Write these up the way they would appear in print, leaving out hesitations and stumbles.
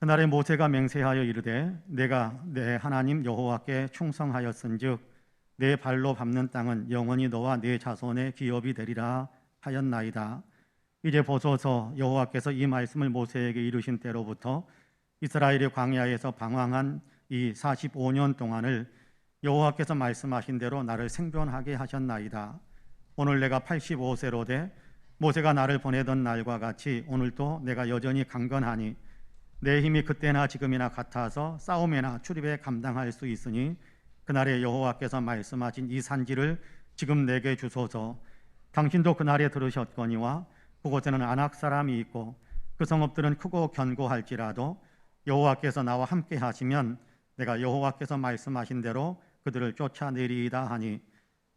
그날에 모세가 맹세하여 이르되 내가 내 하나님 여호와께 충성하였은즉 내 발로 밟는 땅은 영원히 너와 네 자손의 기업이 되리라 하였나이다. 이제 보소서, 여호와께서 이 말씀을 모세에게 이르신 때로부터 이스라엘이 광야에서 방황한 이 45년 동안을 여호와께서 말씀하신 대로 나를 생존하게 하셨나이다. 오늘 내가 85세로 돼 모세가 나를 보내던 날과 같이 오늘도 내가 여전히 강건하니 내 힘이 그때나 지금이나 같아서 싸움이나 출입에 감당할 수 있으니 그날에 여호와께서 말씀하신 이 산지를 지금 내게 주소서. 당신도 그날에 들으셨거니와 그곳에는 아낙 사람이 있고 그 성읍들은 크고 견고할지라도 여호와께서 나와 함께 하시면 내가 여호와께서 말씀하신 대로 그들을 쫓아내리이다 하니,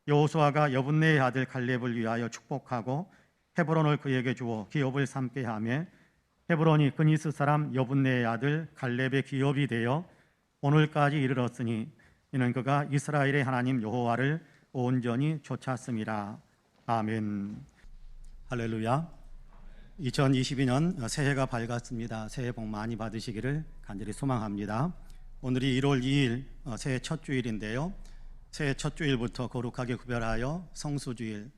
여호수아가 여분네의 아들 갈렙을 위하여 축복하고 헤브론을 그에게 주어 기업을 삼게 하며 헤브론이 그니스 사람 여분네의 아들 갈렙의 기업이 되어 오늘까지 이르렀으니 이는 그가 이스라엘의 하나님 여호와를 온전히 쫓았음이라. 아멘. 할렐루야. 2022년 새해가 밝았습니다. 새해 복 많이 받으시기를 간절히 소망합니다. 오늘이 1월 2일 새해 첫 주일인데요. 새해 첫 주일부터 거룩하게 구별하여 성수주일,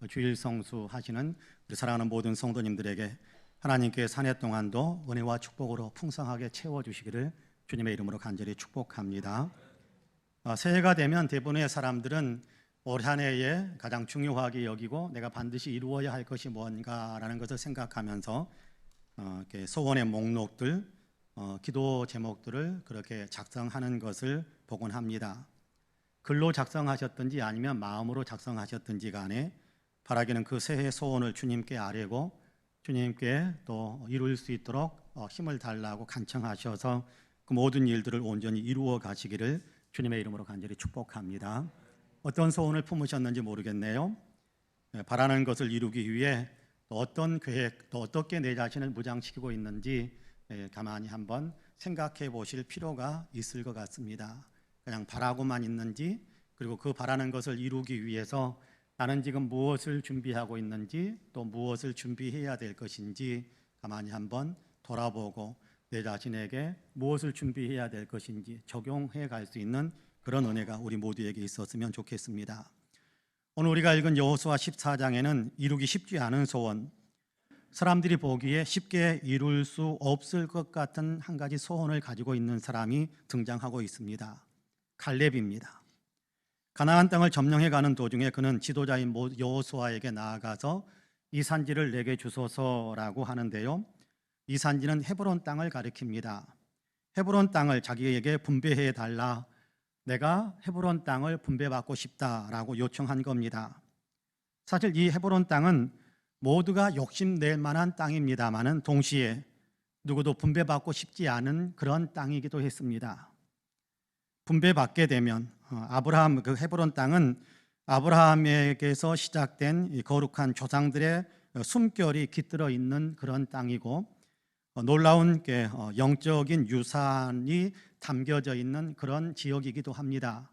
주일 성수하시는 우리 사랑하는 모든 성도님들에게 하나님께 한 해 동안도 은혜와 축복으로 풍성하게 채워주시기를 주님의 이름으로 간절히 축복합니다. 새해가 되면 대부분의 사람들은 올 한 해에 가장 중요하게 여기고 내가 반드시 이루어야 할 것이 뭔가라는 것을 생각하면서 소원의 목록들, 기도 제목들을 그렇게 작성하는 것을 보곤 합니다. 글로 작성하셨든지 아니면 마음으로 작성하셨든지 간에 바라기는 그 새해 소원을 주님께 아뢰고 주님께 또 이룰 수 있도록 힘을 달라고 간청하셔서 그 모든 일들을 온전히 이루어 가시기를 주님의 이름으로 간절히 축복합니다. 어떤 소원을 품으셨는지 모르겠네요. 바라는 것을 이루기 위해 또 어떤 계획, 또 어떻게 내 자신을 무장시키고 있는지 가만히 한번 생각해 보실 필요가 있을 것 같습니다. 그냥 바라고만 있는지, 그리고 그 바라는 것을 이루기 위해서 나는 지금 무엇을 준비하고 있는지, 또 무엇을 준비해야 될 것인지 가만히 한번 돌아보고 내 자신에게 무엇을 준비해야 될 것인지 적용해 갈 수 있는 그런 은혜가 우리 모두에게 있었으면 좋겠습니다. 오늘 우리가 읽은 여호수아 14장에는 이루기 쉽지 않은 소원, 사람들이 보기에 쉽게 이룰 수 없을 것 같은 한 가지 소원을 가지고 있는 사람이 등장하고 있습니다. 갈렙입니다. 가나안 땅을 점령해 가는 도중에 그는 지도자인 여호수아에게 나아가서 이 산지를 내게 주소서라고 하는데요, 이 산지는 헤브론 땅을 가리킵니다. 헤브론 땅을 자기에게 분배해 달라, 내가 헤브론 땅을 분배받고 싶다라고 요청한 겁니다. 사실 이 헤브론 땅은 모두가 욕심낼 만한 땅입니다만은 동시에 누구도 분배받고 싶지 않은 그런 땅이기도 했습니다. 분배받게 되면 아브라함, 그 헤브론 땅은 아브라함에게서 시작된 거룩한 조상들의 숨결이 깃들어 있는 그런 땅이고, 놀라운 영적인 유산이 담겨져 있는 그런 지역이기도 합니다.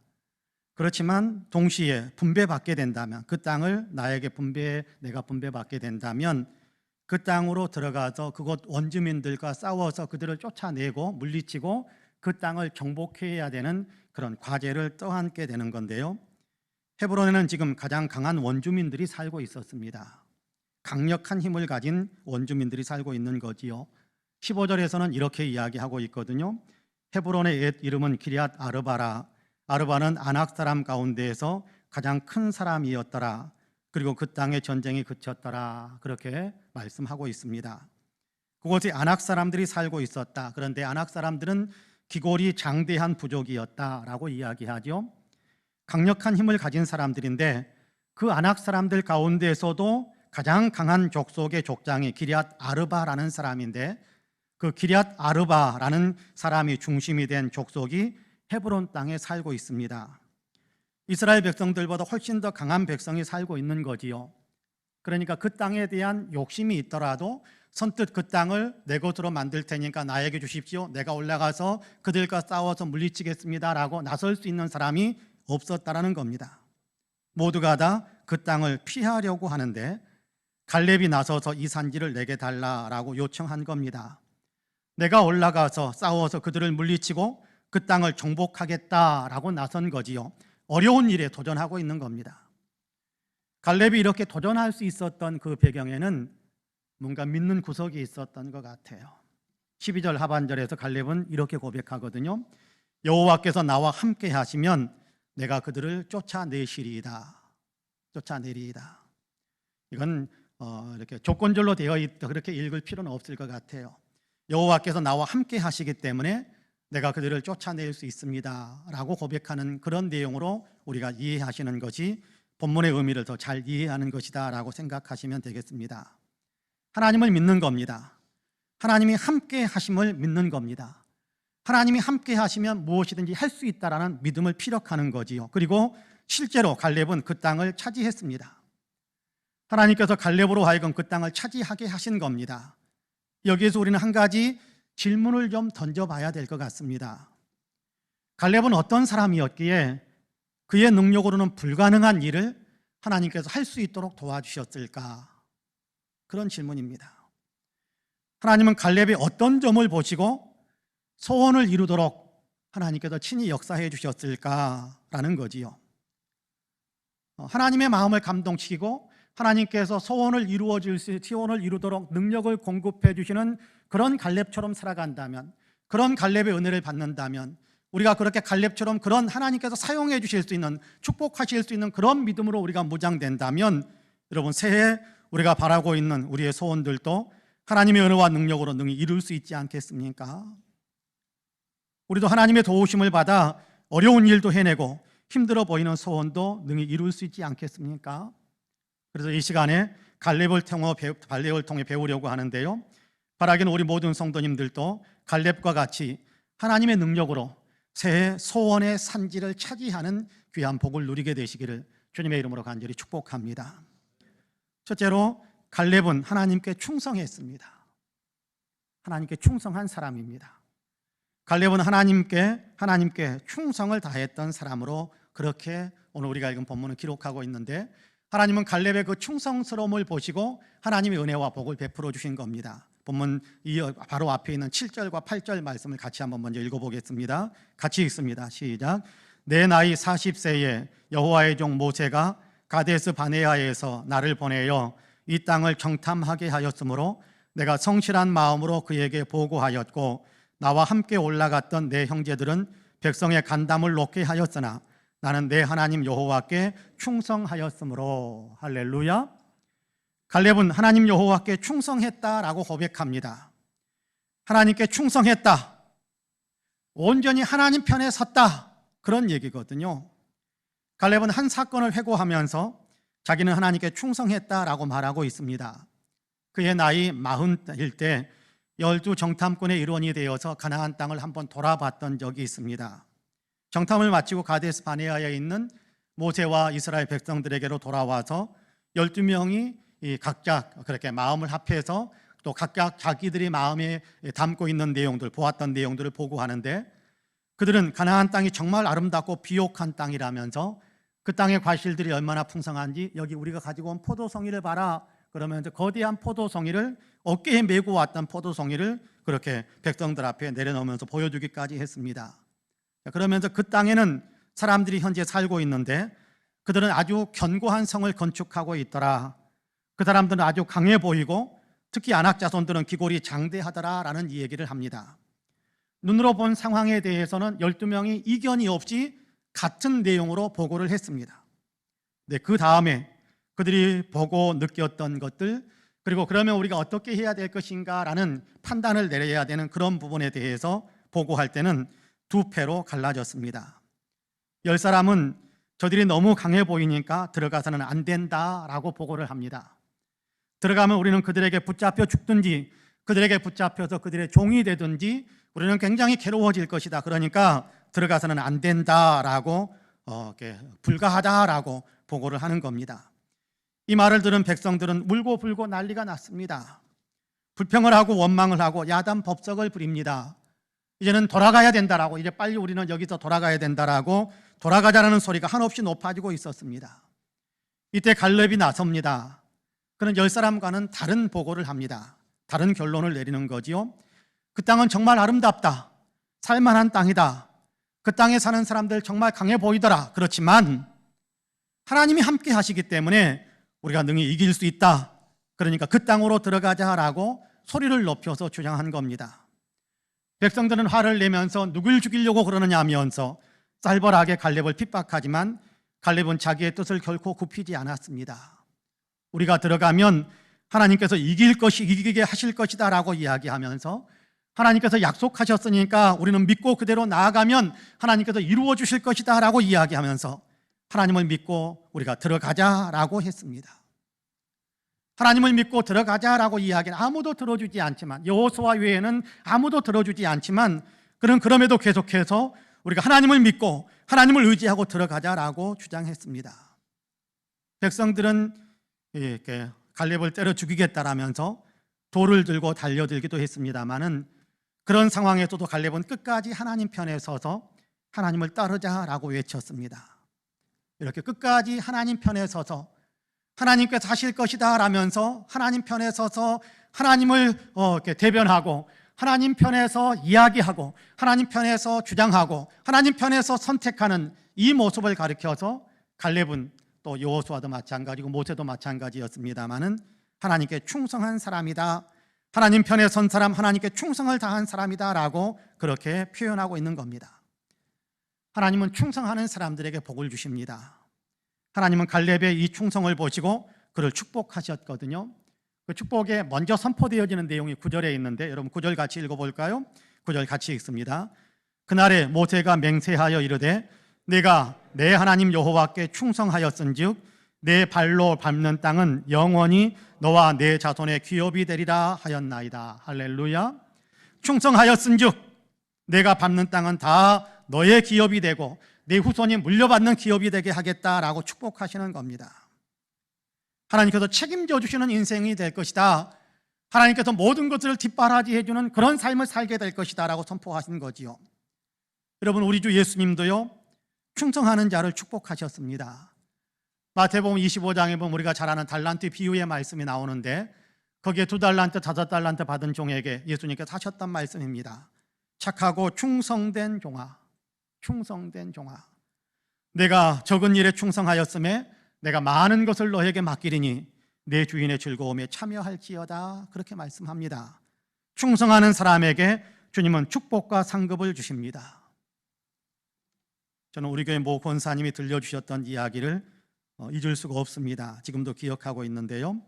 그렇지만 동시에 분배받게 된다면, 그 땅을 내가 분배받게 된다면 그 땅으로 들어가서 그곳 원주민들과 싸워서 그들을 쫓아내고 물리치고 그 땅을 정복해야 되는 그런 과제를 떠안게 되는 건데요, 헤브론에는 지금 가장 강한 원주민들이 살고 있었습니다. 강력한 힘을 가진 원주민들이 살고 있는 거지요. 15절에서는 이렇게 이야기하고 있거든요. 헤브론의 옛 이름은 기럇 아르바라. 아르바는 아낙 사람 가운데에서 가장 큰 사람이었더라. 그리고 그 땅의 전쟁이 그쳤더라. 그렇게 말씀하고 있습니다. 그곳에 아낙 사람들이 살고 있었다. 그런데 아낙 사람들은 기골이 장대한 부족이었다라고 이야기하죠. 강력한 힘을 가진 사람들인데 그 아낙 사람들 가운데에서도 가장 강한 족속의 족장이 기럇 아르바라는 사람인데, 그 기럇 아르바라는 사람이 중심이 된 족속이 헤브론 땅에 살고 있습니다. 이스라엘 백성들보다 훨씬 더 강한 백성이 살고 있는 거지요. 그러니까 그 땅에 대한 욕심이 있더라도 선뜻 그 땅을 내 것으로 만들 테니까 나에게 주십시오, 내가 올라가서 그들과 싸워서 물리치겠습니다라고 나설 수 있는 사람이 없었다라는 겁니다. 모두가 다 그 땅을 피하려고 하는데 갈렙이 나서서 이 산지를 내게 달라라고 요청한 겁니다. 내가 올라가서 싸워서 그들을 물리치고 그 땅을 정복하겠다라고 나선 거지요. 어려운 일에 도전하고 있는 겁니다. 갈렙이 이렇게 도전할 수 있었던 그 배경에는 뭔가 믿는 구석이 있었던 것 같아요. 12절 하반절에서 갈렙은 이렇게 고백하거든요. 여호와께서 나와 함께 하시면 내가 그들을 쫓아내시리이다. 쫓아내리이다. 이건 이렇게 조건절로 되어 있다 그렇게 읽을 필요는 없을 것 같아요. 여호와께서 나와 함께 하시기 때문에 내가 그들을 쫓아낼 수 있습니다 라고 고백하는 그런 내용으로 우리가 이해하시는 것이 본문의 의미를 더 잘 이해하는 것이다 라고 생각하시면 되겠습니다. 하나님을 믿는 겁니다. 하나님이 함께 하심을 믿는 겁니다. 하나님이 함께 하시면 무엇이든지 할 수 있다라는 믿음을 피력하는 거지요. 그리고 실제로 갈렙은 그 땅을 차지했습니다. 하나님께서 갈렙으로 하여금 그 땅을 차지하게 하신 겁니다. 여기에서 우리는 한 가지 질문을 좀 던져봐야 될 것 같습니다. 갈렙은 어떤 사람이었기에 그의 능력으로는 불가능한 일을 하나님께서 할 수 있도록 도와주셨을까? 그런 질문입니다. 하나님은 갈렙의 어떤 점을 보시고 소원을 이루도록 하나님께서 친히 역사해 주셨을까라는 거지요. 하나님의 마음을 감동시키고 하나님께서 소원을 이루도록 능력을 공급해 주시는 그런 갈렙처럼 살아간다면, 그런 갈렙의 은혜를 받는다면, 우리가 그렇게 갈렙처럼 그런 하나님께서 사용해 주실 수 있는, 축복하실 수 있는 그런 믿음으로 우리가 무장된다면, 여러분 새해 우리가 바라고 있는 우리의 소원들도 하나님의 은혜와 능력으로 능히 이룰 수 있지 않겠습니까? 우리도 하나님의 도우심을 받아 어려운 일도 해내고 힘들어 보이는 소원도 능히 이룰 수 있지 않겠습니까? 그래서 이 시간에 갈렙을 통해 배우려고 하는데요, 바라기는 우리 모든 성도님들도 갈렙과 같이 하나님의 능력으로 새해 소원의 산지를 차지하는 귀한 복을 누리게 되시기를 주님의 이름으로 간절히 축복합니다. 첫째로 갈렙은 하나님께 충성했습니다. 하나님께 충성한 사람입니다. 갈렙은 하나님께 충성을 다했던 사람으로 그렇게 오늘 우리가 읽은 본문을 기록하고 있는데, 하나님은 갈렙의 그 충성스러움을 보시고 하나님의 은혜와 복을 베풀어 주신 겁니다. 본문 바로 앞에 있는 7절과 8절 말씀을 같이 한번 먼저 읽어보겠습니다. 같이 읽습니다. 시작. 내 나이 40세에 여호와의 종 모세가 가데스 바네아에서 나를 보내어 이 땅을 정탐하게 하였으므로 내가 성실한 마음으로 그에게 보고하였고, 나와 함께 올라갔던 내 형제들은 백성의 간담을 놓게 하였으나 나는 내 하나님 여호와께 충성하였으므로. 할렐루야. 갈렙은 하나님 여호와께 충성했다라고 고백합니다. 하나님께 충성했다, 온전히 하나님 편에 섰다, 그런 얘기거든요. 갈렙은 한 사건을 회고하면서 자기는 하나님께 충성했다라고 말하고 있습니다. 그의 나이 40일 때 열두 정탐꾼의 일원이 되어서 가나안 땅을 한번 돌아봤던 적이 있습니다. 정탐을 마치고 가데스 바네아에 있는 모세와 이스라엘 백성들에게로 돌아와서 12명이 각자 그렇게 마음을 합해서 또 각각 자기들이 마음에 담고 있는 내용들, 보았던 내용들을 보고하는데, 그들은 가나안 땅이 정말 아름답고 비옥한 땅이라면서 그 땅의 과실들이 얼마나 풍성한지, 여기 우리가 가지고 온 포도송이를 봐라 그러면서 거대한 포도송이를, 어깨에 메고 왔던 포도송이를 그렇게 백성들 앞에 내려놓으면서 보여주기까지 했습니다. 그러면서 그 땅에는 사람들이 현재 살고 있는데 그들은 아주 견고한 성을 건축하고 있더라. 그 사람들은 아주 강해 보이고 특히 안악 자손들은 기골이 장대하더라라는 이 얘기를 합니다. 눈으로 본 상황에 대해서는 12명이 이견이 없이 같은 내용으로 보고를 했습니다. 네, 그 다음에 그들이 보고 느꼈던 것들, 그리고 그러면 우리가 어떻게 해야 될 것인가라는 판단을 내려야 되는 그런 부분에 대해서 보고할 때는 두 패로 갈라졌습니다. 10사람은 저들이 너무 강해 보이니까 들어가서는 안 된다라고 보고를 합니다. 들어가면 우리는 그들에게 붙잡혀 죽든지 그들에게 붙잡혀서 그들의 종이 되든지 우리는 굉장히 괴로워질 것이다. 그러니까 들어가서는 안 된다라고 불가하다라고 보고를 하는 겁니다. 이 말을 들은 백성들은 울고 불고 난리가 났습니다. 불평을 하고 원망을 하고 야단 법석을 부립니다. 이제는 돌아가야 된다라고, 이제 빨리 우리는 여기서 돌아가야 된다라고 돌아가자라는 소리가 한없이 높아지고 있었습니다. 이때 갈렙이 나섭니다. 그는 10사람과는 다른 보고를 합니다. 다른 결론을 내리는 거지요. 그 땅은 정말 아름답다. 살만한 땅이다. 그 땅에 사는 사람들 정말 강해 보이더라. 그렇지만 하나님이 함께 하시기 때문에 우리가 능히 이길 수 있다. 그러니까 그 땅으로 들어가자라고 소리를 높여서 주장한 겁니다. 백성들은 화를 내면서 누굴 죽이려고 그러느냐 하면서 쌀벌하게 갈렙을 핍박하지만 갈렙은 자기의 뜻을 결코 굽히지 않았습니다. 우리가 들어가면 하나님께서 이기게 하실 것이다 라고 이야기하면서 하나님께서 약속하셨으니까 우리는 믿고 그대로 나아가면 하나님께서 이루어 주실 것이다 라고 이야기하면서 하나님을 믿고 우리가 들어가자라고 했습니다. 하나님을 믿고 들어가자라고 이야기는 아무도 들어주지 않지만, 여호수아 외에는 아무도 들어주지 않지만, 그럼에도 계속해서 우리가 하나님을 믿고 하나님을 의지하고 들어가자라고 주장했습니다. 백성들은 이렇게 갈렙을 때려 죽이겠다라면서 돌을 들고 달려들기도 했습니다마는, 그런 상황에서도 갈렙은 끝까지 하나님 편에 서서 하나님을 따르자라고 외쳤습니다. 이렇게 끝까지 하나님 편에 서서 하나님께서 하실 것이다 라면서 하나님 편에 서서 하나님을 이렇게 대변하고, 하나님 편에서 이야기하고, 하나님 편에서 주장하고, 하나님 편에서 선택하는 이 모습을 가리켜서 갈렙은 또 여호수아도 마찬가지고 모세도 마찬가지였습니다마는 하나님께 충성한 사람이다, 하나님 편에 선 사람, 하나님께 충성을 다한 사람이다 라고 그렇게 표현하고 있는 겁니다. 하나님은 충성하는 사람들에게 복을 주십니다. 하나님은 갈렙의 이 충성을 보시고 그를 축복하셨거든요. 그 축복에 먼저 선포되어지는 내용이 9절에 있는데, 여러분 9절 같이 읽어볼까요? 9절 같이 읽습니다. 그날에 모세가 맹세하여 이르되 내가 내 하나님 여호와께 충성하였은즉 내 발로 밟는 땅은 영원히 너와 내 자손의 기업이 되리라 하였나이다. 할렐루야. 충성하였은즉 내가 밟는 땅은 다 너의 기업이 되고 내 후손이 물려받는 기업이 되게 하겠다라고 축복하시는 겁니다. 하나님께서 책임져 주시는 인생이 될 것이다, 하나님께서 모든 것을 뒷바라지해 주는 그런 삶을 살게 될 것이다 라고 선포하신 거지요. 여러분, 우리 주 예수님도요 충성하는 자를 축복하셨습니다. 마태복음 25장에 보면 우리가 잘 아는 달란트 비유의 말씀이 나오는데, 거기에 2달란트, 5달란트 받은 종에게 예수님께서 하셨던 말씀입니다. 착하고 충성된 종아, 충성된 종아, 내가 적은 일에 충성하였음에 내가 많은 것을 너에게 맡기리니 내 주인의 즐거움에 참여할지어다, 그렇게 말씀합니다. 충성하는 사람에게 주님은 축복과 상급을 주십니다. 저는 우리 교회 모 권사님이 들려주셨던 이야기를 잊을 수가 없습니다. 지금도 기억하고 있는데요,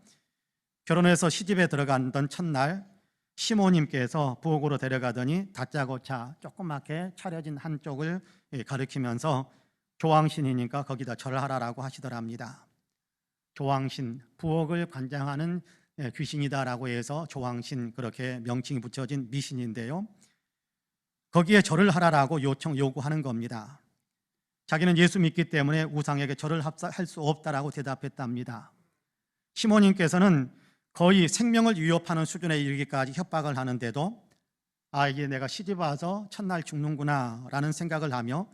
결혼해서 시집에 들어갔던 첫날 시모님께서 부엌으로 데려가더니 다짜고짜 조그맣게 차려진 한쪽을 가리키면서 조왕신이니까 거기다 절하라라고 하시더랍니다. 조왕신, 부엌을 관장하는 귀신이다라고 해서 조왕신, 그렇게 명칭이 붙여진 미신인데요, 거기에 절을 하라라고 요구하는 겁니다. 자기는 예수 믿기 때문에 우상에게 절을 할 수 없다라고 대답했답니다. 시모님께서는 거의 생명을 위협하는 수준에 이르기까지 협박을 하는데도 이게 내가 시집 와서 첫날 죽는구나 라는 생각을 하며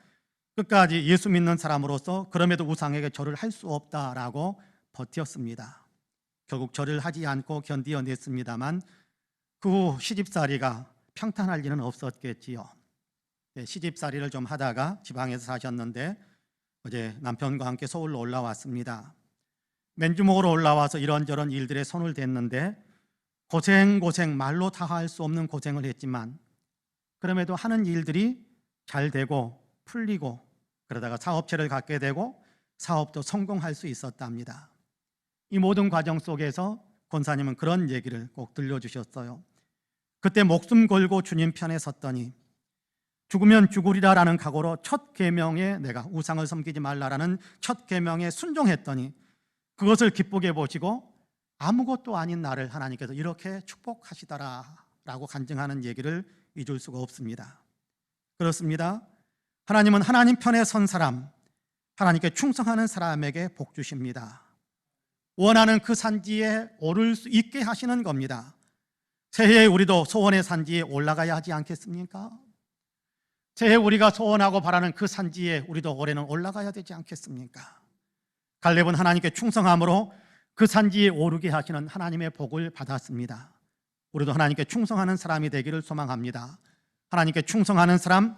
끝까지 예수 믿는 사람으로서 그럼에도 우상에게 절을 할 수 없다라고 버텼습니다. 결국 절을 하지 않고 견디어냈습니다만 그 후 시집살이가 평탄할 리는 없었겠지요. 시집살이를 좀 하다가 지방에서 사셨는데 어제 남편과 함께 서울로 올라왔습니다. 맨주먹으로 올라와서 이런저런 일들에 손을 댔는데 고생 말로 다 할 수 없는 고생을 했지만 그럼에도 하는 일들이 잘 되고 풀리고, 그러다가 사업체를 갖게 되고 사업도 성공할 수 있었답니다. 이 모든 과정 속에서 권사님은 그런 얘기를 꼭 들려주셨어요. 그때 목숨 걸고 주님 편에 섰더니 죽으면 죽으리라라는 각오로 첫 계명에, 내가 우상을 섬기지 말라라는 첫 계명에 순종했더니 그것을 기쁘게 보시고 아무것도 아닌 나를 하나님께서 이렇게 축복하시더라라고 간증하는 얘기를 잊을 수가 없습니다. 그렇습니다. 하나님은 하나님 편에 선 사람, 하나님께 충성하는 사람에게 복 주십니다. 원하는 그 산지에 오를 수 있게 하시는 겁니다. 새해에 우리도 소원의 산지에 올라가야 하지 않겠습니까? 새해 우리가 소원하고 바라는 그 산지에 우리도 올해는 올라가야 되지 않겠습니까? 갈렙은 하나님께 충성함으로 그 산지에 오르게 하시는 하나님의 복을 받았습니다. 우리도 하나님께 충성하는 사람이 되기를 소망합니다. 하나님께 충성하는 사람,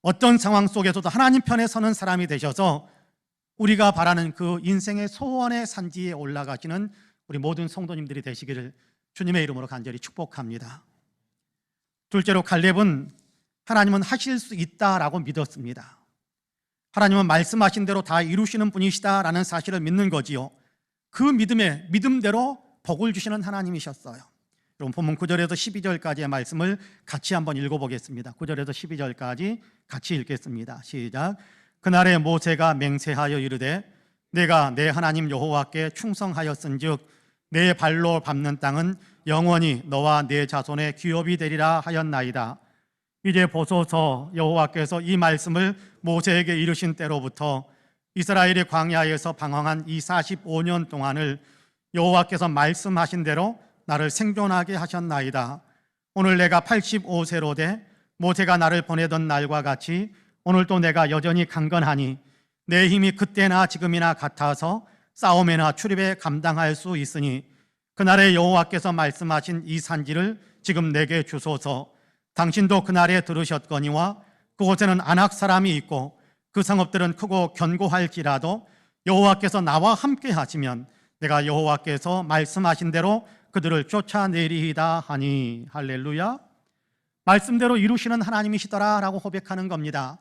어떤 상황 속에서도 하나님 편에 서는 사람이 되셔서 우리가 바라는 그 인생의 소원의 산지에 올라가시는 우리 모든 성도님들이 되시기를 주님의 이름으로 간절히 축복합니다. 둘째로 칼렙은 하나님은 하실 수 있다라고 믿었습니다. 하나님은 말씀하신 대로 다 이루시는 분이시다라는 사실을 믿는 거지요. 그 믿음대로 복을 주시는 하나님이셨어요. 여러분 본문 9절에서 12절까지의 말씀을 같이 한번 읽어보겠습니다. 9절에서 12절까지 같이 읽겠습니다. 시작. 그날에 모세가 맹세하여 이르되 내가 내 하나님 여호와께 충성하였은즉 내 발로 밟는 땅은 영원히 너와 내 자손의 기업이 되리라 하였나이다. 이제 보소서, 여호와께서 이 말씀을 모세에게 이르신 때로부터 이스라엘이 광야에서 방황한 이 45년 동안을 여호와께서 말씀하신 대로 나를 생존하게 하셨나이다. 오늘 내가 85세로 돼 모세가 나를 보내던 날과 같이 오늘도 내가 여전히 강건하니 내 힘이 그때나 지금이나 같아서 싸움에나 출입에 감당할 수 있으니 그날에 여호와께서 말씀하신 이 산지를 지금 내게 주소서. 당신도 그날에 들으셨거니와 그곳에는 아낙 사람이 있고 그 성읍들은 크고 견고할지라도 여호와께서 나와 함께 하시면 내가 여호와께서 말씀하신 대로 그들을 쫓아내리이다 하니. 할렐루야. 말씀대로 이루시는 하나님이시더라라고 고백하는 겁니다.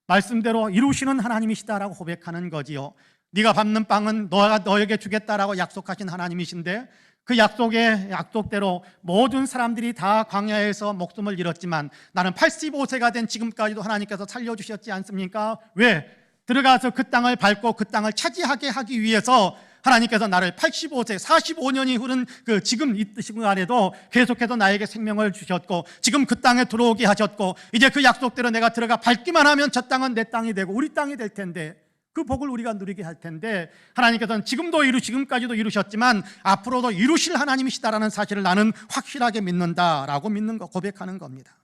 말씀대로 이루시는 하나님이시다라고 고백하는 거지요. 네가 밟는 빵은 너에게 주겠다라고 약속하신 하나님이신데 그 약속대로 모든 사람들이 다 광야에서 목숨을 잃었지만 나는 85세가 된 지금까지도 하나님께서 살려주셨지 않습니까? 왜? 들어가서 그 땅을 밟고 그 땅을 차지하게 하기 위해서 하나님께서 나를 85세, 45년이 흐른 그 지금 이 시간에도 계속해서 나에게 생명을 주셨고 지금 그 땅에 들어오게 하셨고 이제 그 약속대로 내가 들어가 밟기만 하면 저 땅은 내 땅이 되고 우리 땅이 될 텐데 그 복을 우리가 누리게 할 텐데 하나님께서는 지금까지도 이루셨지만 앞으로도 이루실 하나님이시다라는 사실을 나는 확실하게 믿는다라고 고백하는 겁니다.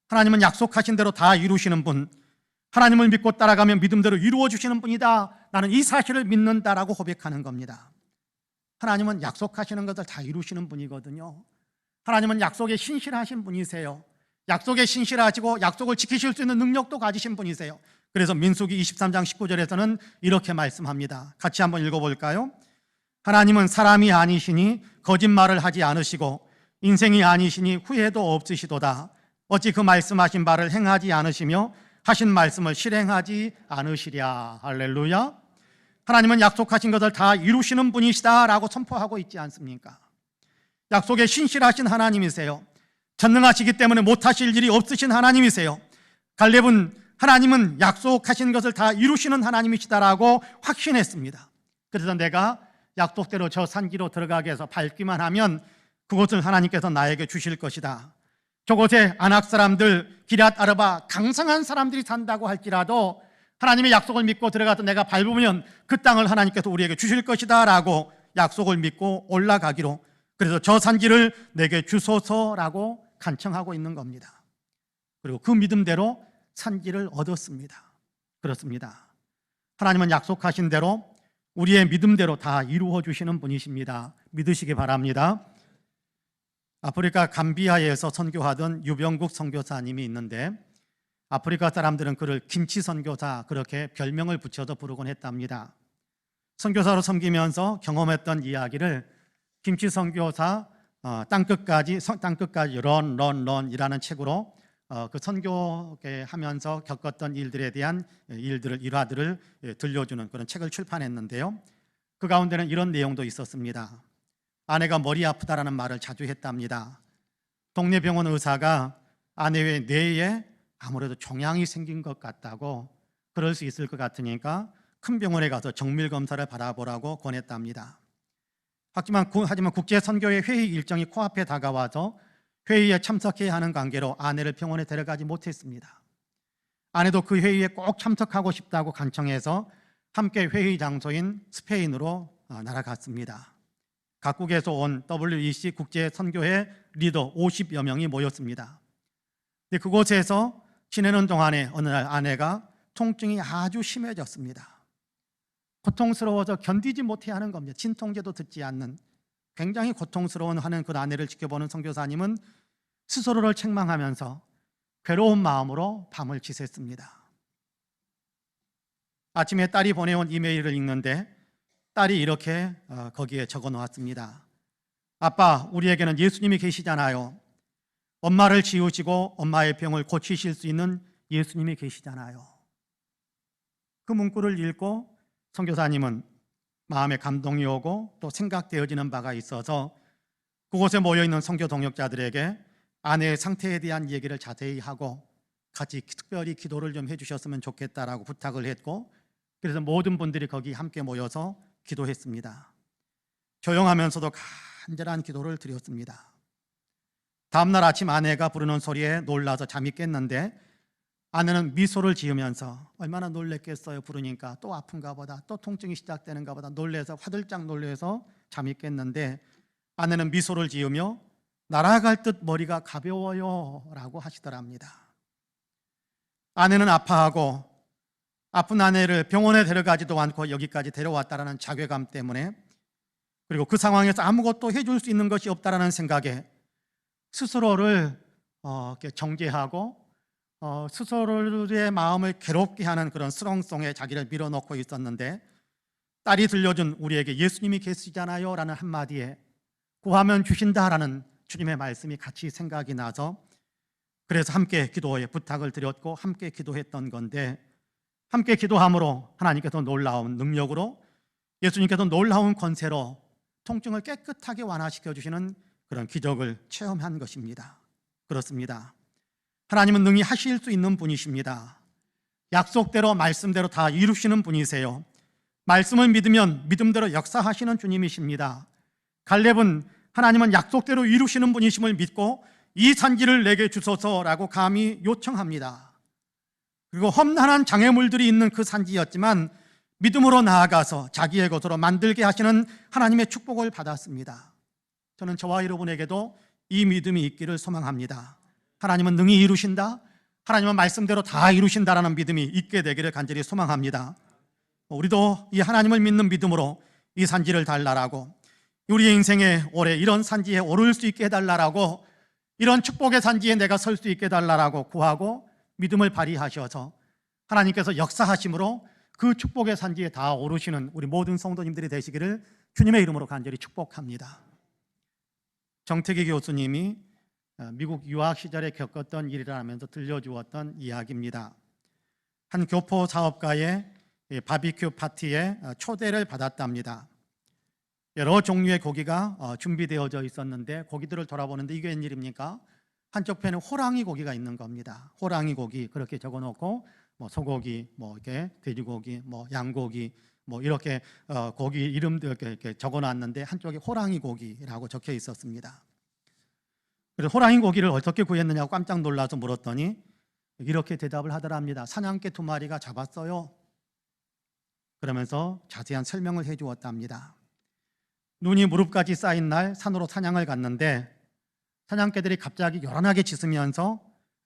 하나님은 약속하신 대로 다 이루시는 분, 하나님을 믿고 따라가면 믿음대로 이루어 주시는 분이다. 나는 이 사실을 믿는다라고 고백하는 겁니다. 하나님은 약속하시는 것을 다 이루시는 분이거든요. 하나님은 약속에 신실하신 분이세요. 약속에 신실하시고 약속을 지키실 수 있는 능력도 가지신 분이세요. 그래서 민수기 23장 19절에서는 이렇게 말씀합니다. 같이 한번 읽어볼까요? 하나님은 사람이 아니시니 거짓말을 하지 않으시고 인생이 아니시니 후회도 없으시도다. 어찌 그 말씀하신 바를 행하지 않으시며 하신 말씀을 실행하지 않으시랴. 할렐루야. 하나님은 약속하신 것을 다 이루시는 분이시다라고 선포하고 있지 않습니까? 약속에 신실하신 하나님이세요. 전능하시기 때문에 못하실 일이 없으신 하나님이세요. 갈렙은 하나님은 약속하신 것을 다 이루시는 하나님이시다라고 확신했습니다. 그래서 내가 약속대로 저 산지로 들어가게 해서 밟기만 하면 그곳을 하나님께서 나에게 주실 것이다. 저곳에 아낙 사람들, 기럇 아르바 강성한 사람들이 산다고 할지라도 하나님의 약속을 믿고 들어가서 내가 밟으면 그 땅을 하나님께서 우리에게 주실 것이다 라고 약속을 믿고 올라가기로, 그래서 저 산지를 내게 주소서라고 간청하고 있는 겁니다. 그리고 그 믿음대로 산지를 얻었습니다. 그렇습니다. 하나님은 약속하신 대로 우리의 믿음대로 다 이루어 주시는 분이십니다. 믿으시기 바랍니다. 아프리카 감비아에서 선교하던 유병국 선교사님이 있는데 아프리카 사람들은 그를 김치 선교사 그렇게 별명을 붙여서 부르곤 했답니다. 선교사로 섬기면서 경험했던 이야기를 김치 선교사 땅끝까지 런이라는 책으로 그 선교에 하면서 겪었던 일들에 대한 일화들을 들려주는 그런 책을 출판했는데요. 그 가운데는 이런 내용도 있었습니다. 아내가 머리 아프다라는 말을 자주 했답니다. 동네 병원 의사가 아내의 뇌에 아무래도 종양이 생긴 것 같다고, 그럴 수 있을 것 같으니까 큰 병원에 가서 정밀 검사를 받아보라고 권했답니다. 하지만 국제선교회 회의 일정이 코앞에 다가와서 회의에 참석해야 하는 관계로 아내를 병원에 데려가지 못했습니다. 아내도 그 회의에 꼭 참석하고 싶다고 간청해서 함께 회의 장소인 스페인으로 날아갔습니다. 각국에서 온 WEC 국제선교회 리더 50여 명이 모였습니다. 근데 그곳에서 지내는 동안에 어느 날 아내가 통증이 아주 심해졌습니다. 고통스러워서 견디지 못해 하는 겁니다. 진통제도 듣지 않는. 굉장히 고통스러워하는 그 아내를 지켜보는 선교사님은 스스로를 책망하면서 괴로운 마음으로 밤을 지샜습니다. 아침에 딸이 보내온 이메일을 읽는데 딸이 이렇게 거기에 적어 놓았습니다. 아빠, 우리에게는 예수님이 계시잖아요. 엄마를 지우시고 엄마의 병을 고치실 수 있는 예수님이 계시잖아요. 그 문구를 읽고 선교사님은 마음에 감동이 오고 또 생각되어지는 바가 있어서 그곳에 모여있는 선교 동역자들에게 아내의 상태에 대한 얘기를 자세히 하고 같이 특별히 기도를 좀 해주셨으면 좋겠다라고 부탁을 했고, 그래서 모든 분들이 거기 함께 모여서 기도했습니다. 조용하면서도 간절한 기도를 드렸습니다. 다음날 아침 아내가 부르는 소리에 놀라서 잠이 깼는데 아내는 미소를 지으면서 얼마나 놀랬겠어요. 부르니까 또 아픈가 보다, 또 통증이 시작되는가 보다 놀래서 화들짝 놀래서 잠이 깼는데 아내는 미소를 지으며 날아갈 듯 머리가 가벼워요 라고 하시더랍니다. 아내는 아파하고 아픈 아내를 병원에 데려가지도 않고 여기까지 데려왔다라는 자괴감 때문에, 그리고 그 상황에서 아무것도 해줄 수 있는 것이 없다라는 생각에 스스로를 정죄하고 스스로의 마음을 괴롭게 하는 그런 스렁송에 자기를 밀어넣고 있었는데, 딸이 들려준 우리에게 예수님이 계시잖아요 라는 한마디에 구하면 주신다라는 주님의 말씀이 같이 생각이 나서, 그래서 함께 기도에 부탁을 드렸고 함께 기도했던 건데, 함께 기도함으로 하나님께서 놀라운 능력으로, 예수님께서 놀라운 권세로 통증을 깨끗하게 완화시켜 주시는 그런 기적을 체험한 것입니다. 그렇습니다. 하나님은 능히 하실 수 있는 분이십니다. 약속대로 말씀대로 다 이루시는 분이세요. 말씀을 믿으면 믿음대로 역사하시는 주님이십니다. 갈렙은 하나님은 약속대로 이루시는 분이심을 믿고 이 산지를 내게 주소서라고 감히 요청합니다. 그리고 험난한 장애물들이 있는 그 산지였지만 믿음으로 나아가서 자기의 것으로 만들게 하시는 하나님의 축복을 받았습니다. 저는 저와 여러분에게도 이 믿음이 있기를 소망합니다. 하나님은 능히 이루신다, 하나님은 말씀대로 다 이루신다라는 믿음이 있게 되기를 간절히 소망합니다. 우리도 이 하나님을 믿는 믿음으로 이 산지를 달라라고, 우리의 인생에 올해 이런 산지에 오를 수 있게 해달라라고, 이런 축복의 산지에 내가 설 수 있게 해달라라고 구하고 믿음을 발휘하셔서 하나님께서 역사하심으로 그 축복의 산지에 다 오르시는 우리 모든 성도님들이 되시기를 주님의 이름으로 간절히 축복합니다. 정태기 교수님이 미국 유학 시절에 겪었던 일이라면서 들려주었던 이야기입니다. 한 교포 사업가의 바비큐 파티에 초대를 받았답니다. 여러 종류의 고기가 준비되어져 있었는데 고기들을 돌아보는데 이게 웬일입니까? 한쪽 편에 호랑이 고기가 있는 겁니다. 호랑이 고기 그렇게 적어놓고 소고기, 이렇게 돼지고기, 양고기, 이렇게 고기 이름도 이렇게 적어놨는데 한쪽에 호랑이 고기라고 적혀 있었습니다. 그래서 호랑이 고기를 어떻게 구했느냐고 깜짝 놀라서 물었더니 이렇게 대답을 하더랍니다. 사냥개 2마리가 잡았어요. 그러면서 자세한 설명을 해주었답니다. 눈이 무릎까지 쌓인 날 산으로 사냥을 갔는데 사냥개들이 갑자기 요란하게 짖으면서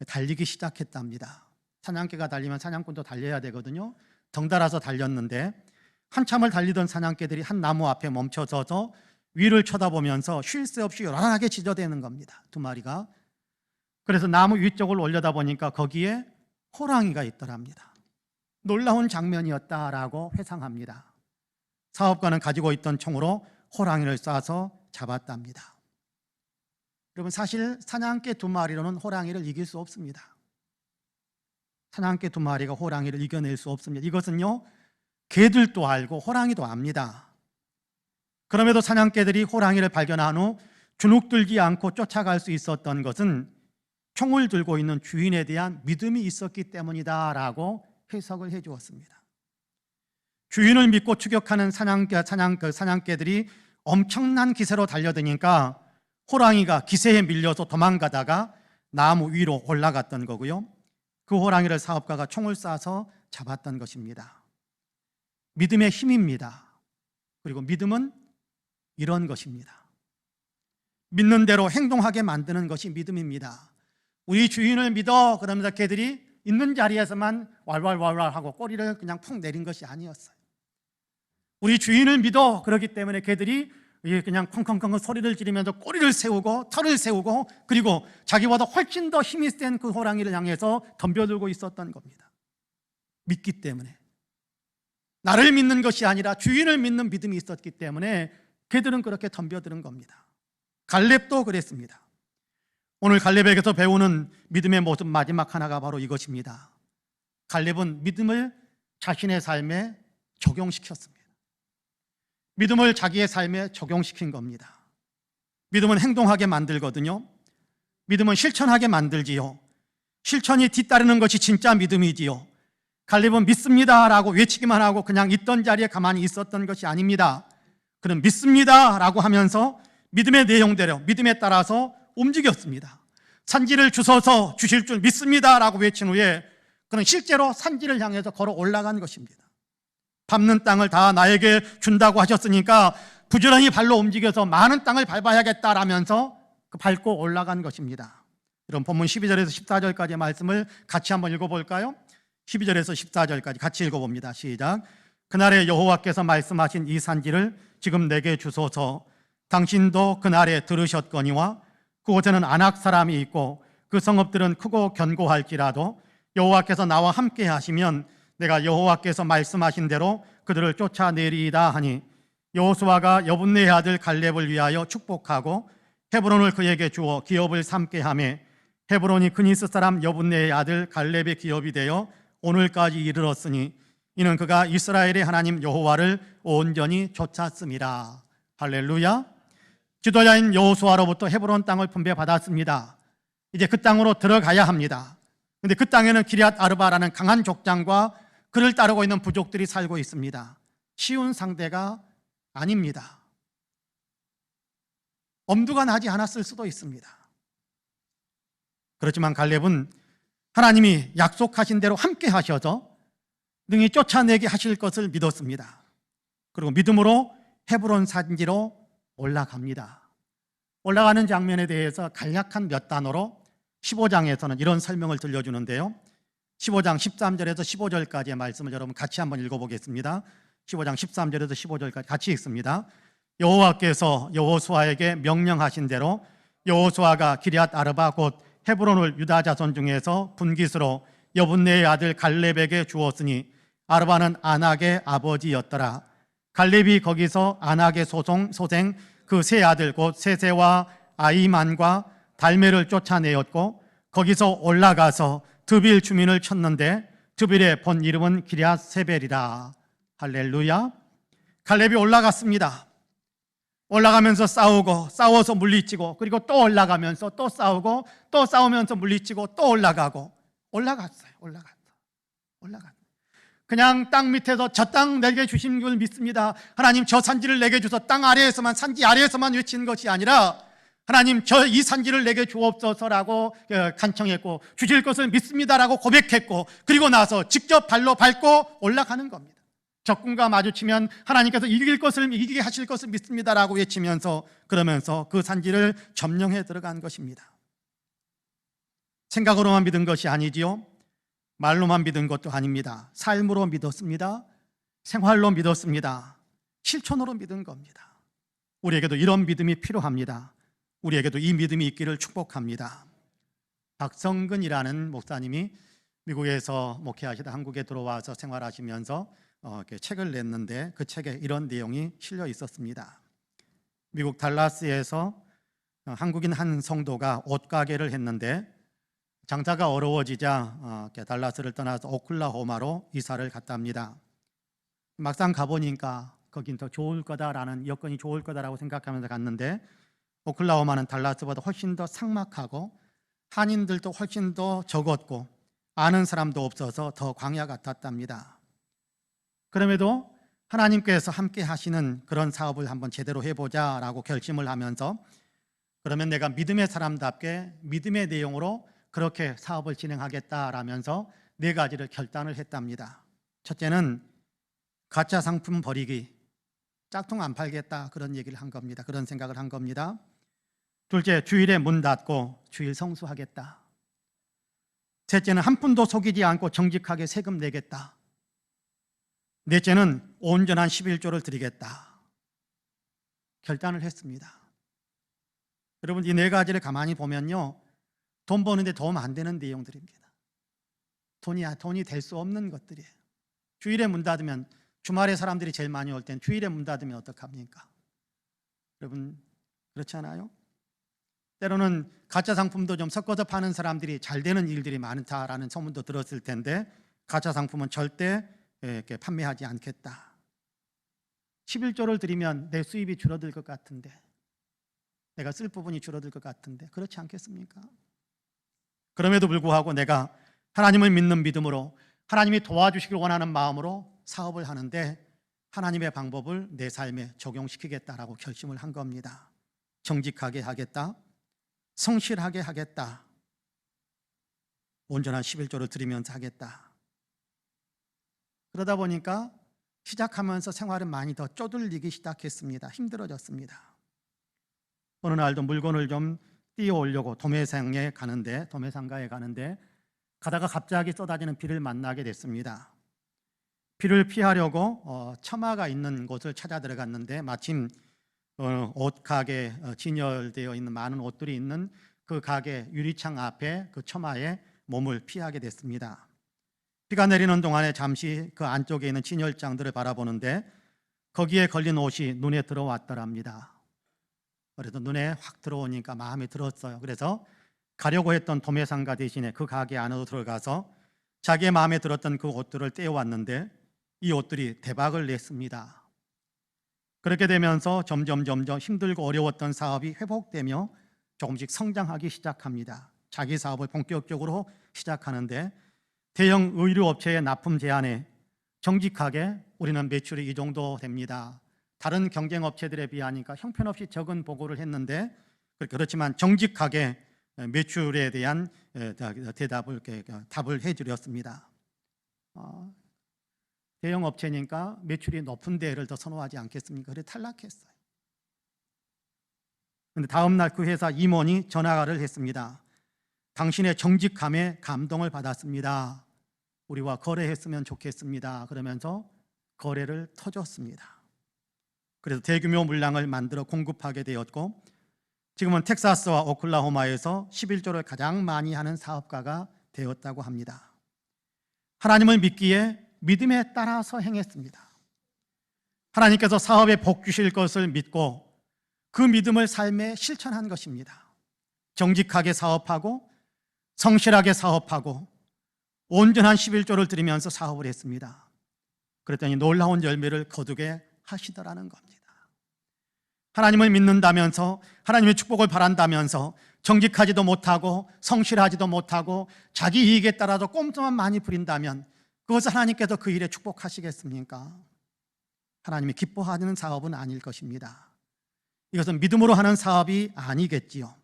달리기 시작했답니다. 사냥개가 달리면 사냥꾼도 달려야 되거든요. 덩달아서 달렸는데 한참을 달리던 사냥개들이 한 나무 앞에 멈춰서서 위를 쳐다보면서 쉴 새 없이 요란하게 짖어대는 겁니다. 2마리가. 그래서 나무 위쪽을 올려다보니까 거기에 호랑이가 있더랍니다. 놀라운 장면이었다라고 회상합니다. 사업가는 가지고 있던 총으로 호랑이를 쏴서 잡았답니다. 여러분, 사실 사냥개 2마리로는 호랑이를 이길 수 없습니다. 사냥개 2마리가 호랑이를 이겨낼 수 없습니다. 이것은요, 개들도 알고 호랑이도 압니다. 그럼에도 사냥개들이 호랑이를 발견한 후 주눅들지 않고 쫓아갈 수 있었던 것은 총을 들고 있는 주인에 대한 믿음이 있었기 때문이다라고 해석을 해 주었습니다. 주인을 믿고 추격하는 사냥개들이 엄청난 기세로 달려드니까 호랑이가 기세에 밀려서 도망가다가 나무 위로 올라갔던 거고요. 그 호랑이를 사업가가 총을 쏴서 잡았던 것입니다. 믿음의 힘입니다. 그리고 믿음은 이런 것입니다. 믿는 대로 행동하게 만드는 것이 믿음입니다. 우리 주인을 믿어 그러면서 개들이 있는 자리에서만 왈왈왈왈 하고 꼬리를 그냥 푹 내린 것이 아니었어요. 우리 주인을 믿어 그렇기 때문에 개들이 이게 그냥 쿵쿵쿵 소리를 지르면서 꼬리를 세우고 털을 세우고 그리고 자기보다 훨씬 더 힘이 센 그 호랑이를 향해서 덤벼들고 있었던 겁니다. 믿기 때문에, 나를 믿는 것이 아니라 주인을 믿는 믿음이 있었기 때문에 그들은 그렇게 덤벼드는 겁니다. 갈렙도 그랬습니다. 오늘 갈렙에게서 배우는 믿음의 모습 마지막 하나가 바로 이것입니다. 갈렙은 믿음을 자신의 삶에 적용시켰습니다. 믿음을 자기의 삶에 적용시킨 겁니다. 믿음은 행동하게 만들거든요. 믿음은 실천하게 만들지요. 실천이 뒤따르는 것이 진짜 믿음이지요. 갈렙은 믿습니다라고 외치기만 하고 그냥 있던 자리에 가만히 있었던 것이 아닙니다. 그는 믿습니다라고 하면서 믿음의 내용대로, 믿음에 따라서 움직였습니다. 산지를 주셔서 주실 줄 믿습니다라고 외친 후에 그는 실제로 산지를 향해서 걸어 올라간 것입니다. 밟는 땅을 다 나에게 준다고 하셨으니까 부지런히 발로 움직여서 많은 땅을 밟아야겠다라면서 밟고 올라간 것입니다. 여러분, 본문 12절에서 14절까지의 말씀을 같이 한번 읽어볼까요? 12절에서 14절까지 같이 읽어봅니다. 시작. 그날에 여호와께서 말씀하신 이 산지를 지금 내게 주소서. 당신도 그날에 들으셨거니와 그곳에는 아낙 사람이 있고 그 성읍들은 크고 견고할지라도 여호와께서 나와 함께 하시면 내가 여호와께서 말씀하신 대로 그들을 쫓아내리이다 하니, 여호수아가 여분네의 아들 갈렙을 위하여 축복하고 헤브론을 그에게 주어 기업을 삼게 하며 헤브론이 그니스 사람 여분네의 아들 갈렙의 기업이 되어 오늘까지 이르렀으니 이는 그가 이스라엘의 하나님 여호와를 온전히 쫓았음이라. 할렐루야. 지도자인 여호수아로부터 헤브론 땅을 분배받았습니다. 이제 그 땅으로 들어가야 합니다. 그런데 그 땅에는 기럇 아르바라는 강한 족장과 그를 따르고 있는 부족들이 살고 있습니다. 쉬운 상대가 아닙니다. 엄두가 나지 않았을 수도 있습니다. 그렇지만 갈렙은 하나님이 약속하신 대로 함께 하셔서 능히 쫓아내게 하실 것을 믿었습니다. 그리고 믿음으로 헤브론 산지로 올라갑니다. 올라가는 장면에 대해서 간략한 몇 단어로 15장에서는 이런 설명을 들려주는데요. 15장 13절에서 15절까지의 말씀을 여러분 같이 한번 읽어보겠습니다. 15장 13절에서 15절까지 같이 읽습니다. 여호와께서 여호수아에게 명령하신 대로 여호수아가 기럇 아르바 곧 헤브론을 유다 자손 중에서 분깃으로 여분네의 아들 갈렙에게 주었으니 아르바는 아낙의 아버지였더라. 갈렙이 거기서 아낙의 소생 그 세 아들 곧 세세와 아이만과 달메를 쫓아내었고 거기서 올라가서 드빌 주민을 쳤는데 드빌의 본 이름은 기럇 세벨이라. 할렐루야. 갈렙이 올라갔습니다. 올라가면서 싸우고 싸워서 물리치고 그리고 또 올라가면서 또 싸우고 또 싸우면서 물리치고 또 올라갔어요. 그냥 땅 밑에서 저 땅 내게 주신 걸 믿습니다. 하나님 저 산지를 내게 주서 땅 아래에서만, 산지 아래에서만 외치는 것이 아니라 하나님 저 이 산지를 내게 주옵소서라고 간청했고 주실 것을 믿습니다라고 고백했고 그리고 나서 직접 발로 밟고 올라가는 겁니다. 적군과 마주치면 하나님께서 이기게 하실 것을 믿습니다라고 외치면서 그러면서 그 산지를 점령해 들어간 것입니다. 생각으로만 믿은 것이 아니지요. 말로만 믿은 것도 아닙니다. 삶으로 믿었습니다. 생활로 믿었습니다. 실천으로 믿은 겁니다. 우리에게도 이런 믿음이 필요합니다. 우리에게도 이 믿음이 있기를 축복합니다. 박성근이라는 목사님이 미국에서 목회하시다 한국에 들어와서 생활하시면서 이렇게 책을 냈는데 그 책에 이런 내용이 실려 있었습니다. 미국 달라스에서 한국인 한 성도가 옷가게를 했는데 장사가 어려워지자 달라스를 떠나서 오클라호마로 이사를 갔답니다. 막상 가보니까 거긴 더 좋을 거다라는, 여건이 좋을 거다라고 생각하면서 갔는데 오클라호마는 달라스보다 훨씬 더 삭막하고 한인들도 훨씬 더 적었고 아는 사람도 없어서 더 광야 같았답니다. 그럼에도 하나님께서 함께 하시는 그런 사업을 한번 제대로 해보자라고 결심을 하면서 그러면 내가 믿음의 사람답게 믿음의 내용으로 그렇게 사업을 진행하겠다라면서 4가지를 결단을 했답니다. 첫째는 가짜 상품 버리기, 짝퉁 안 팔겠다 그런 얘기를 한 겁니다. 그런 생각을 한 겁니다. 둘째, 주일에 문 닫고 주일 성수하겠다. 셋째는 한 푼도 속이지 않고 정직하게 세금 내겠다. 넷째는 온전한 11조를 드리겠다. 결단을 했습니다. 여러분, 이 네 가지를 가만히 보면요, 돈 버는데 도움 안 되는 내용들입니다. 돈이 될 수 없는 것들이에요. 주일에 문 닫으면, 주말에 사람들이 제일 많이 올 땐 주일에 문 닫으면 어떡합니까? 여러분, 그렇지 않아요? 때로는 가짜 상품도 좀 섞어서 파는 사람들이 잘 되는 일들이 많다라는 소문도 들었을 텐데, 가짜 상품은 절대 이렇게 판매하지 않겠다. 11조를 드리면 내 수입이 줄어들 것 같은데, 내가 쓸 부분이 줄어들 것 같은데, 그렇지 않겠습니까? 그럼에도 불구하고 내가 하나님을 믿는 믿음으로, 하나님이 도와주시길 원하는 마음으로 사업을 하는데, 하나님의 방법을 내 삶에 적용시키겠다라고 결심을 한 겁니다. 정직하게 하겠다, 성실하게 하겠다, 온전한 11조를 드리면서 하겠다. 그러다 보니까 시작하면서 생활은 많이 더 쪼들리기 시작했습니다. 힘들어졌습니다. 어느 날도 물건을 좀 띄어 오려고 도매상가에 가는데 가다가 갑자기 쏟아지는 비를 만나게 됐습니다. 비를 피하려고 처마가 있는 곳을 찾아 들어갔는데, 마침 옷 가게 진열되어 있는 많은 옷들이 있는 그 가게 유리창 앞에 그 처마에 몸을 피하게 됐습니다. 비가 내리는 동안에 잠시 그 안쪽에 있는 진열장들을 바라보는데, 거기에 걸린 옷이 눈에 들어왔더랍니다. 그래서 눈에 확 들어오니까 마음에 들었어요. 그래서 가려고 했던 도매상가 대신에 그 가게 안으로 들어가서 자기의 마음에 들었던 그 옷들을 떼어왔는데, 이 옷들이 대박을 냈습니다. 그렇게 되면서 점점 힘들고 어려웠던 사업이 회복되며 조금씩 성장하기 시작합니다. 자기 사업을 본격적으로 시작하는데, 대형 의류업체의 납품 제안에 정직하게 우리는 매출이 이 정도 됩니다, 다른 경쟁업체들에 비하니까 형편없이 적은 보고를 했는데, 그렇지만 정직하게 매출에 대한 답을 해드렸습니다. 대형 업체니까 매출이 높은 데를 더 선호하지 않겠습니까? 그래서 탈락했어요. 그런데 다음 날 그 회사 임원이 전화를 했습니다. 당신의 정직함에 감동을 받았습니다. 우리와 거래했으면 좋겠습니다. 그러면서 거래를 터줬습니다. 그래서 대규모 물량을 만들어 공급하게 되었고, 지금은 텍사스와 오클라호마에서 11조를 가장 많이 하는 사업가가 되었다고 합니다. 하나님을 믿기에 믿음에 따라서 행했습니다. 하나님께서 사업에 복 주실 것을 믿고 그 믿음을 삶에 실천한 것입니다. 정직하게 사업하고 성실하게 사업하고 온전한 11조를 드리면서 사업을 했습니다. 그랬더니 놀라운 열매를 거두게 하시더라는 겁니다. 하나님을 믿는다면서, 하나님의 축복을 바란다면서 정직하지도 못하고 성실하지도 못하고 자기 이익에 따라서 꼼수만 많이 부린다면 그것을 하나님께서 그 일에 축복하시겠습니까? 하나님이 기뻐하는 사업은 아닐 것입니다. 이것은 믿음으로 하는 사업이 아니겠지요.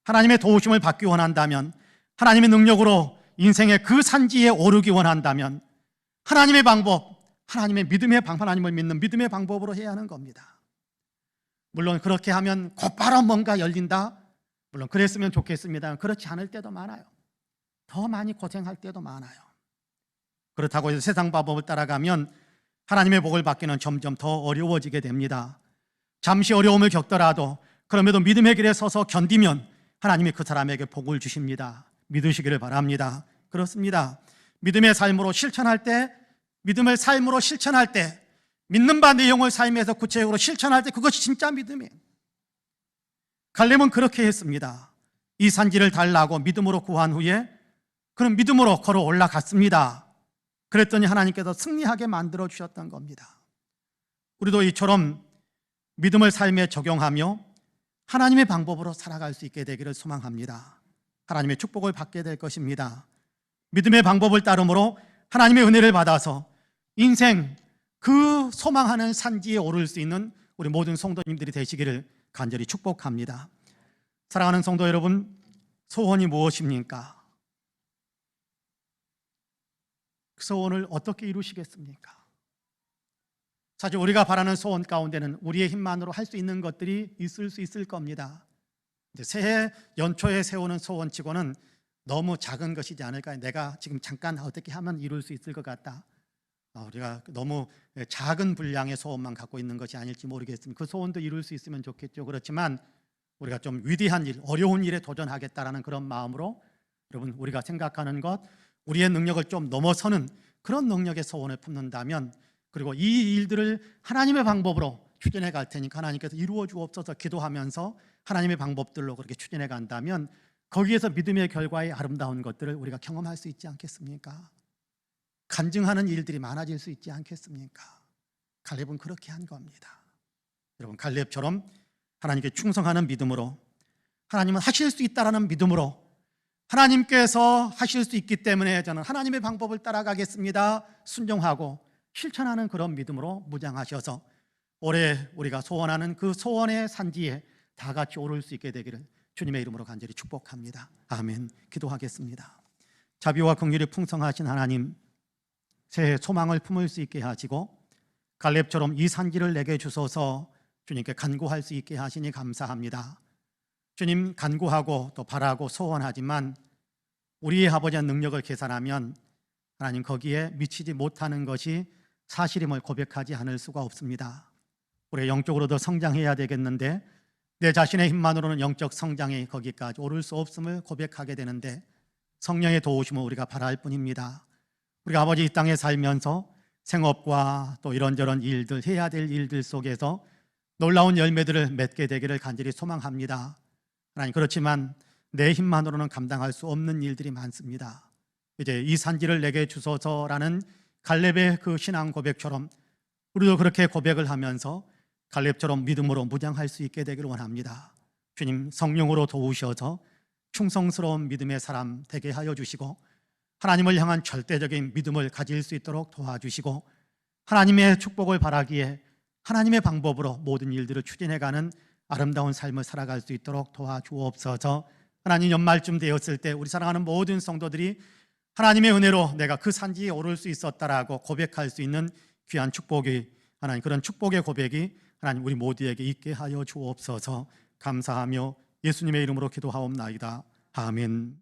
하나님의 도우심을 받기 원한다면, 하나님의 능력으로 인생의 그 산지에 오르기 원한다면 하나님의 방법, 하나님의 믿음의 방법, 하나님을 믿는 믿음의 방법으로 해야 하는 겁니다. 물론 그렇게 하면 곧바로 뭔가 열린다, 물론 그랬으면 좋겠습니다. 그렇지 않을 때도 많아요. 더 많이 고생할 때도 많아요. 그렇다고 해서 세상 방법을 따라가면 하나님의 복을 받기는 점점 더 어려워지게 됩니다. 잠시 어려움을 겪더라도 그럼에도 믿음의 길에 서서 견디면 하나님이 그 사람에게 복을 주십니다. 믿으시기를 바랍니다. 그렇습니다. 믿음의 삶으로 실천할 때, 믿음을 삶으로 실천할 때, 믿는 바 내용을 삶에서 구체적으로 실천할 때 그것이 진짜 믿음이에요. 갈렙은 그렇게 했습니다. 이 산지를 달라고 믿음으로 구한 후에 그는 믿음으로 걸어 올라갔습니다. 그랬더니 하나님께서 승리하게 만들어 주셨던 겁니다. 우리도 이처럼 믿음을 삶에 적용하며 하나님의 방법으로 살아갈 수 있게 되기를 소망합니다. 하나님의 축복을 받게 될 것입니다. 믿음의 방법을 따름으로 하나님의 은혜를 받아서 인생 그 소망하는 산지에 오를 수 있는 우리 모든 성도님들이 되시기를 간절히 축복합니다. 사랑하는 성도 여러분, 소원이 무엇입니까? 그 소원을 어떻게 이루시겠습니까? 사실 우리가 바라는 소원 가운데는 우리의 힘만으로 할 수 있는 것들이 있을 수 있을 겁니다. 새해 연초에 세우는 소원치고는 너무 작은 것이지 않을까, 내가 지금 잠깐 어떻게 하면 이룰 수 있을 것 같다, 우리가 너무 작은 분량의 소원만 갖고 있는 것이 아닐지 모르겠습니다. 그 소원도 이룰 수 있으면 좋겠죠. 그렇지만 우리가 좀 위대한 일, 어려운 일에 도전하겠다라는 그런 마음으로 여러분 우리가 생각하는 것, 우리의 능력을 좀 넘어서는 그런 능력의 소원을 품는다면, 그리고 이 일들을 하나님의 방법으로 추진해 갈 테니까 하나님께서 이루어 주옵소서 기도하면서 하나님의 방법들로 그렇게 추진해 간다면 거기에서 믿음의 결과의 아름다운 것들을 우리가 경험할 수 있지 않겠습니까? 간증하는 일들이 많아질 수 있지 않겠습니까? 갈렙은 그렇게 한 겁니다. 여러분, 갈렙처럼 하나님께 충성하는 믿음으로, 하나님은 하실 수 있다라는 믿음으로, 하나님께서 하실 수 있기 때문에 저는 하나님의 방법을 따라가겠습니다, 순종하고 실천하는 그런 믿음으로 무장하셔서 올해 우리가 소원하는 그 소원의 산지에 다 같이 오를 수 있게 되기를 주님의 이름으로 간절히 축복합니다. 아멘. 기도하겠습니다. 자비와 긍휼이 풍성하신 하나님, 새해 소망을 품을 수 있게 하시고 갈렙처럼 이 산지를 내게 주소서 주님께 간구할 수 있게 하시니 감사합니다. 주님, 간구하고 또 바라고 소원하지만 우리의 아버지의 능력을 계산하면 하나님 거기에 미치지 못하는 것이 사실임을 고백하지 않을 수가 없습니다. 우리 영적으로도 성장해야 되겠는데 내 자신의 힘만으로는 영적 성장이 거기까지 오를 수 없음을 고백하게 되는데 성령의 도우심을 우리가 바랄 뿐입니다. 우리가 아버지 이 땅에 살면서 생업과 또 이런저런 일들, 해야 될 일들 속에서 놀라운 열매들을 맺게 되기를 간절히 소망합니다. 하나님, 그렇지만 내 힘만으로는 감당할 수 없는 일들이 많습니다. 이제 이 산지를 내게 주소서라는 갈렙의 그 신앙 고백처럼 우리도 그렇게 고백을 하면서 갈렙처럼 믿음으로 무장할 수 있게 되기를 원합니다. 주님, 성령으로 도우셔서 충성스러운 믿음의 사람 되게 하여 주시고 하나님을 향한 절대적인 믿음을 가질 수 있도록 도와주시고 하나님의 축복을 바라기에 하나님의 방법으로 모든 일들을 추진해가는 아름다운 삶을 살아갈 수 있도록 도와주옵소서. 하나님, 연말쯤 되었을 때 우리 사랑하는 모든 성도들이 하나님의 은혜로 내가 그 산지에 오를 수 있었다라고 고백할 수 있는 귀한 축복이, 하나님 그런 축복의 고백이 하나님 우리 모두에게 있게 하여 주옵소서. 감사하며 예수님의 이름으로 기도하옵나이다. 아멘.